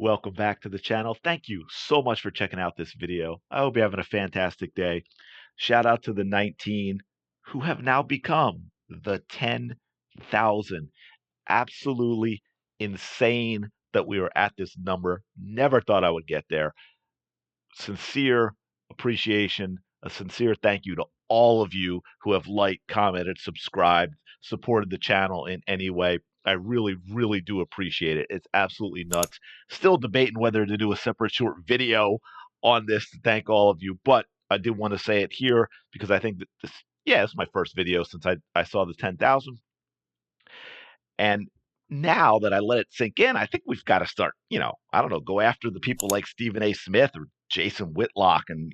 Welcome back to the channel. Thank you so much for checking out this video. I hope you're having a fantastic day. Shout out to the 19 who have now become the 10,000. Absolutely insane that we were at this number. Never thought I would get there. Sincere appreciation, a sincere thank you to all of you who have liked, commented, subscribed, supported the channel in any way. I really, really do appreciate it. It's absolutely nuts. Still debating whether to do a separate short video on this to thank all of you, but I did want to say it here because I think that this, yeah, it's my first video since I saw the 10,000. And now that I let it sink in, I think we've got to start, I don't know, go after the people like Stephen A. Smith or Jason Whitlock and,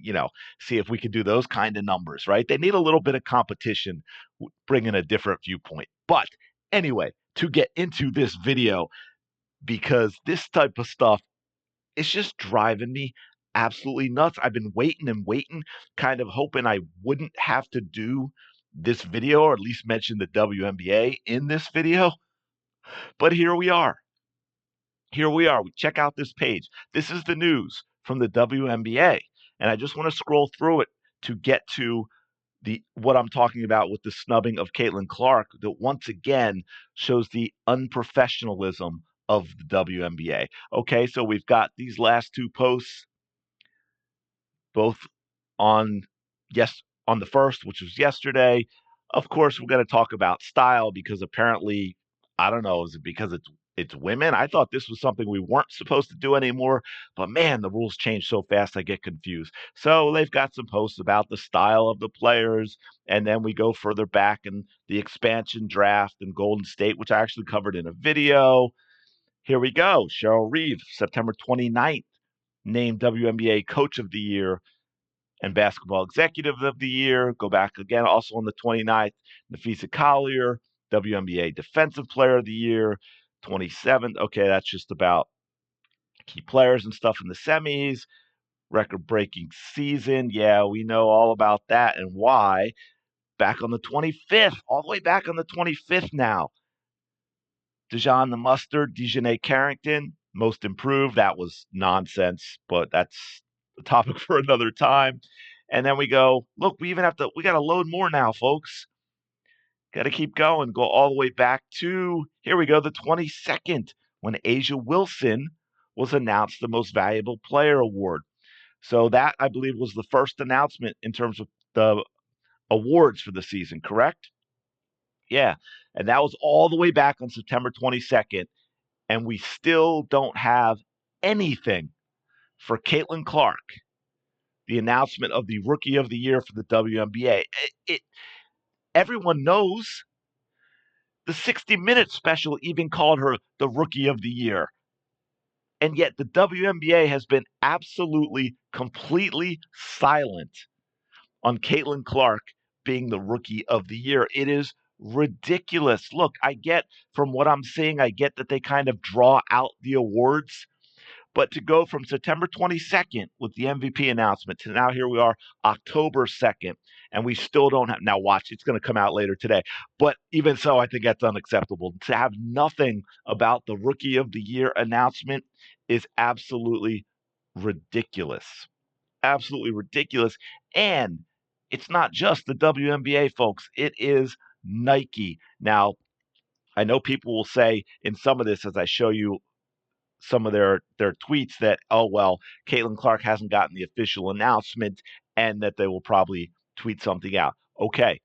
see if we can do those kind of numbers, right? They need a little bit of competition, bringing a different viewpoint. But anyway, to get into this video, because this type of stuff is just driving me absolutely nuts. I've been waiting and waiting, kind of hoping I wouldn't have to do this video or at least mention the WNBA in this video. But here we are. Here we are. We check out this page. This is the news from the WNBA. And I just want to scroll through it to get to what I'm talking about with the snubbing of Caitlin Clark that once again shows the unprofessionalism of the WNBA. Okay, so we've got these last two posts, both on on the first, which was yesterday. Of course, we're going to talk about style because apparently, I don't know, is it because it's women? I thought this was something we weren't supposed to do anymore, but man, the rules change so fast I get confused. So they've got some posts about the style of the players, and then we go further back in the expansion draft and Golden State, which I actually covered in a video. Here we go. Cheryl Reeve, September 29th, named WNBA Coach of the Year and Basketball Executive of the Year. Go back again, also on the 29th, Napheesa Collier, WNBA Defensive Player of the Year. 27th, okay, that's just about key players and stuff in the semis. Record-breaking season, yeah, we know all about that and why. Back on the 25th, all the way back on the 25th now. Dijon the Mustard, Dejanay Carrington, most improved. That was nonsense, but that's a topic for another time. And then we go, look, we got to load more now, folks. Got to keep going, go all the way back to, here we go, the 22nd, when A'ja Wilson was announced the Most Valuable Player Award. So that, I believe, was the first announcement in terms of the awards for the season, correct? Yeah. And that was all the way back on September 22nd. And we still don't have anything for Caitlin Clark, the announcement of the Rookie of the Year for the WNBA. Everyone knows. The 60 Minutes special even called her the Rookie of the Year. And yet the WNBA has been absolutely, completely silent on Caitlin Clark being the Rookie of the Year. It is ridiculous. Look, I get from what I'm seeing, I get that they kind of draw out the awards. But to go from September 22nd with the MVP announcement to now here we are, October 2nd, and we still don't have, now watch, it's going to come out later today. But even so, I think that's unacceptable. To have nothing about the Rookie of the Year announcement is absolutely ridiculous. Absolutely ridiculous. And it's not just the WNBA, folks. It is Nike. Now, I know people will say in some of this, as I show you some of their tweets, that, oh, well, Caitlin Clark hasn't gotten the official announcement and that they will probably tweet something out. Okay,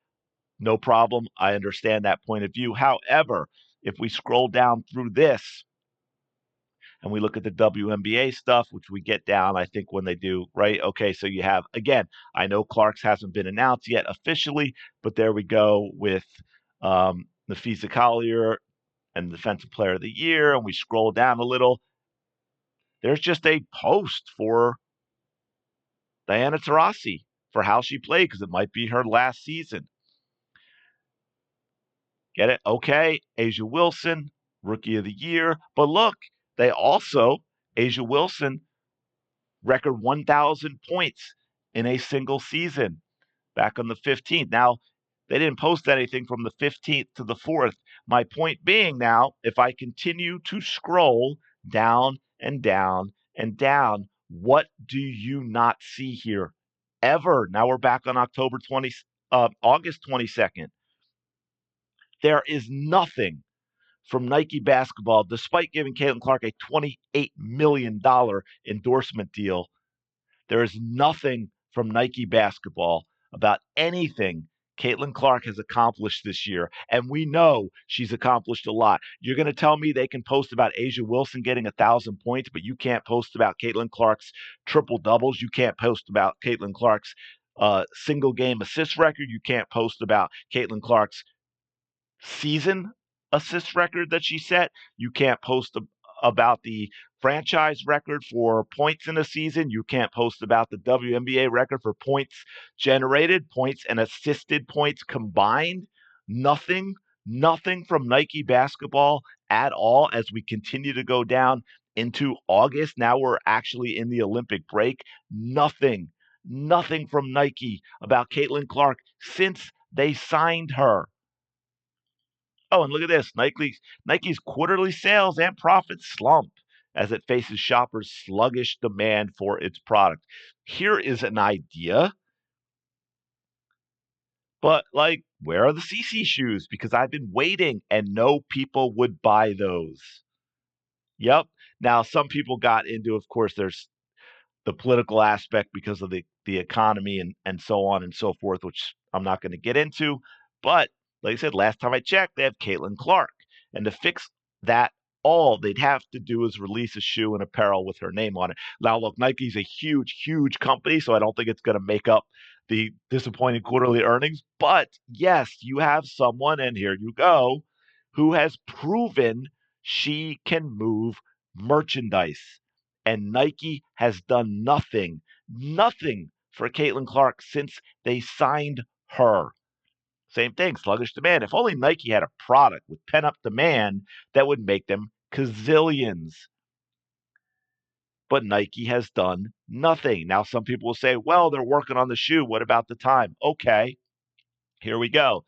no problem. I understand that point of view. However, if we scroll down through this and we look at the WNBA stuff, which we get down, I think, when they do, right? Okay, so you have, again, I know Clark's hasn't been announced yet officially, but there we go with Napheesa Collier and Defensive Player of the Year, and we scroll down a little. There's just a post for Diana Taurasi for how she played because it might be her last season. Get it? Okay, A'ja Wilson, Rookie of the Year. But look, they also, A'ja Wilson, record 1,000 points in a single season back on the 15th. Now, they didn't post anything from the 15th to the 4th. My point being now, if I continue to scroll down and down and down. What do you not see here ever? Now we're back on August 22nd. There is nothing from Nike basketball, despite giving Caitlin Clark a $28 million endorsement deal. There is nothing from Nike basketball about anything Caitlin Clark has accomplished this year. And we know she's accomplished a lot. You're going to tell me they can post about A'ja Wilson getting 1,000 points, but you can't post about Caitlin Clark's triple doubles. You can't post about Caitlin Clark's single game assist record. You can't post about Caitlin Clark's season assist record that she set. You can't post about the franchise record for points in a season. You can't post about the WNBA record for points generated, points and assisted points combined. Nothing, nothing from Nike basketball at all as we continue to go down into August. Now we're actually in the Olympic break. Nothing, nothing from Nike about Caitlin Clark since they signed her. Oh, and look at this. Nike's quarterly sales and profits slump as it faces shoppers' sluggish demand for its product. Here is an idea, but like, where are the CC shoes? Because I've been waiting and no people would buy those. Yep. Now, some people got into, of course, there's the political aspect because of the economy and so on and so forth, which I'm not going to get into. But like I said, last time I checked, they have Caitlin Clark. And to fix that, all they'd have to do is release a shoe and apparel with her name on it. Now, look, Nike's a huge, huge company, so I don't think it's going to make up the disappointing quarterly earnings. But yes, you have someone, and here you go, who has proven she can move merchandise. And Nike has done nothing, nothing for Caitlin Clark since they signed her. Same thing, sluggish demand. If only Nike had a product with pent up demand that would make them gazillions. But Nike has done nothing. Now, some people will say, well, they're working on the shoe. What about the time? Okay, here we go.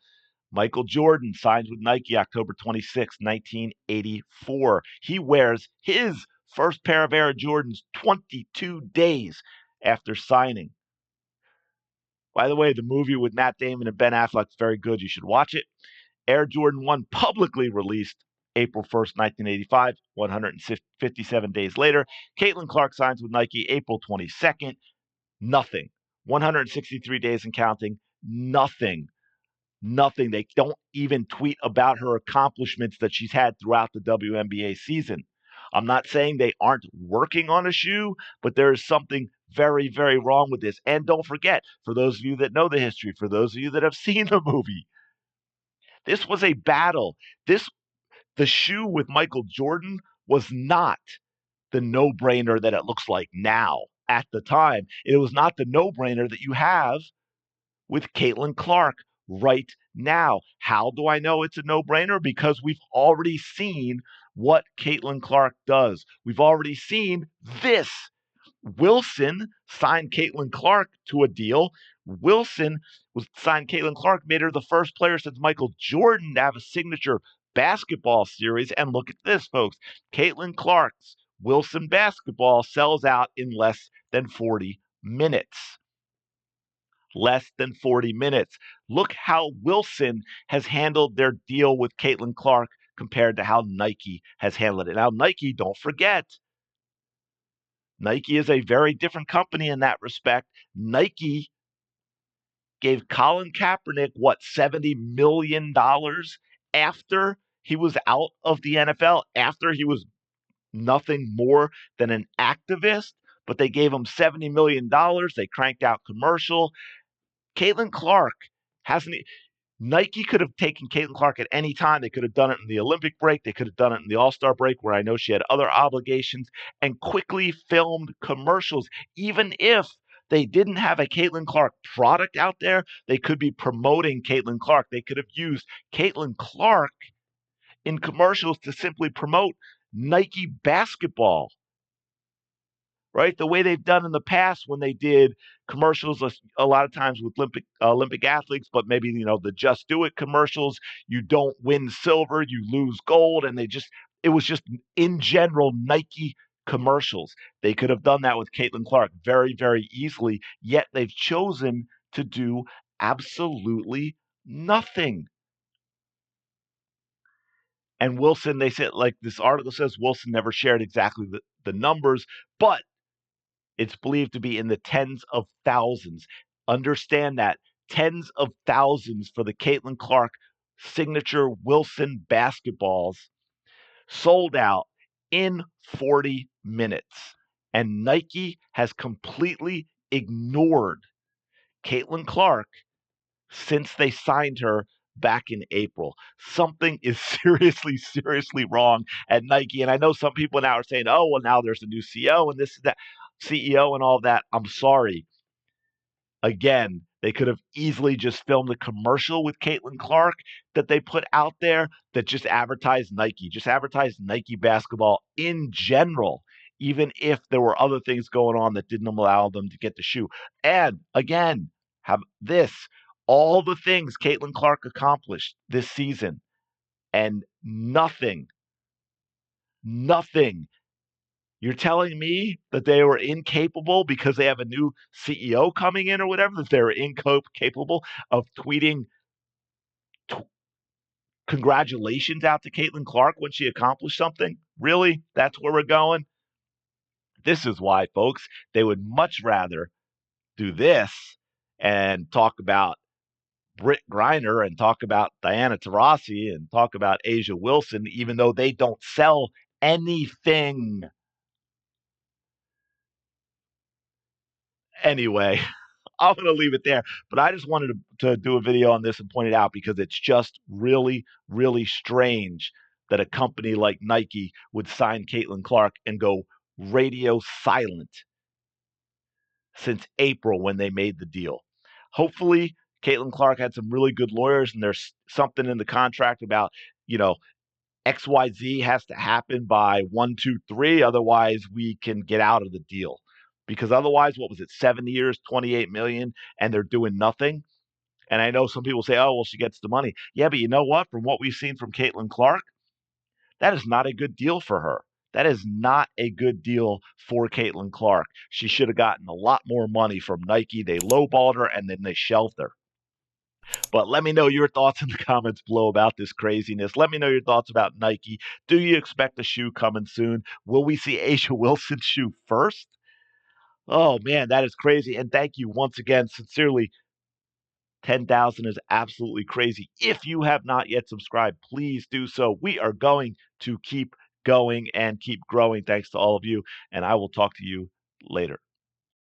Michael Jordan signs with Nike October 26, 1984. He wears his first pair of Air Jordans 22 days after signing. By the way, the movie with Matt Damon and Ben Affleck is very good. You should watch it. Air Jordan 1 publicly released April 1st, 1985, 157 days later. Caitlin Clark signs with Nike April 22nd. Nothing. 163 days and counting. Nothing. Nothing. They don't even tweet about her accomplishments that she's had throughout the WNBA season. I'm not saying they aren't working on a shoe, but there is something very, very wrong with this. And don't forget, for those of you that know the history, for those of you that have seen the movie, this was a battle. The shoe with Michael Jordan was not the no-brainer that it looks like now. At the time, it was not the no-brainer that you have with Caitlin Clark right now. How do I know it's a no-brainer? Because we've already seen what Caitlin Clark does. We've already seen this. Wilson signed Caitlin Clark to a deal. Wilson signed Caitlin Clark, made her the first player since Michael Jordan to have a signature basketball series. And look at this, folks. Caitlin Clark's Wilson basketball sells out in less than 40 minutes. Less than 40 minutes. Look how Wilson has handled their deal with Caitlin Clark compared to how Nike has handled it. Now, Nike, don't forget, Nike is a very different company in that respect. Nike gave Colin Kaepernick, $70 million after he was out of the NFL, after he was nothing more than an activist, but they gave him $70 million. They cranked out commercial. Caitlin Clark hasn't. Nike could have taken Caitlin Clark at any time. They could have done it in the Olympic break. They could have done it in the All-Star break where I know she had other obligations and quickly filmed commercials. Even if they didn't have a Caitlin Clark product out there, they could be promoting Caitlin Clark. They could have used Caitlin Clark in commercials to simply promote Nike basketball. Right? The way they've done in the past when they did commercials a lot of times with Olympic athletes, but maybe, the Just Do It commercials, you don't win silver, you lose gold. And it was just in general Nike commercials. They could have done that with Caitlin Clark very, very easily, yet they've chosen to do absolutely nothing. And Wilson, they said, like this article says, Wilson never shared exactly the numbers, but it's believed to be in the tens of thousands. Understand that. Tens of thousands for the Caitlin Clark signature Wilson basketballs sold out in 40 minutes. And Nike has completely ignored Caitlin Clark since they signed her back in April. Something is seriously, seriously wrong at Nike. And I know some people now are saying, oh, well, now there's a new CEO and this, that, CEO and all that. I'm sorry. Again, they could have easily just filmed a commercial with Caitlin Clark that they put out there that just advertised Nike, just advertised Nike basketball in general, even if there were other things going on that didn't allow them to get the shoe. And again, have this all the things Caitlin Clark accomplished this season, and nothing, nothing. You're telling me that they were incapable because they have a new CEO coming in or whatever, that they were incapable of tweeting t- congratulations out to Caitlin Clark when she accomplished something? Really? That's where we're going? This is why, folks, they would much rather do this and talk about Britt Griner and talk about Diana Taurasi and talk about Asia Wilson, even though they don't sell anything. Anyway, I'm going to leave it there. But I just wanted to do a video on this and point it out because it's just really, really strange that a company like Nike would sign Caitlin Clark and go radio silent since April when they made the deal. Hopefully, Caitlin Clark had some really good lawyers, and there's something in the contract about, you know, XYZ has to happen by 1, 2, 3. Otherwise, we can get out of the deal. Because otherwise, what was it, 7 years, 28 million, and they're doing nothing? And I know some people say, oh, well, she gets the money. Yeah, but you know what? From what we've seen from Caitlin Clark, that is not a good deal for her. That is not a good deal for Caitlin Clark. She should have gotten a lot more money from Nike. They lowballed her and then they shelved her. But let me know your thoughts in the comments below about this craziness. Let me know your thoughts about Nike. Do you expect a shoe coming soon? Will we see Asia Wilson's shoe first? Oh, man, that is crazy. And thank you once again, sincerely. 10,000 is absolutely crazy. If you have not yet subscribed, please do so. We are going to keep going and keep growing thanks to all of you. And I will talk to you later.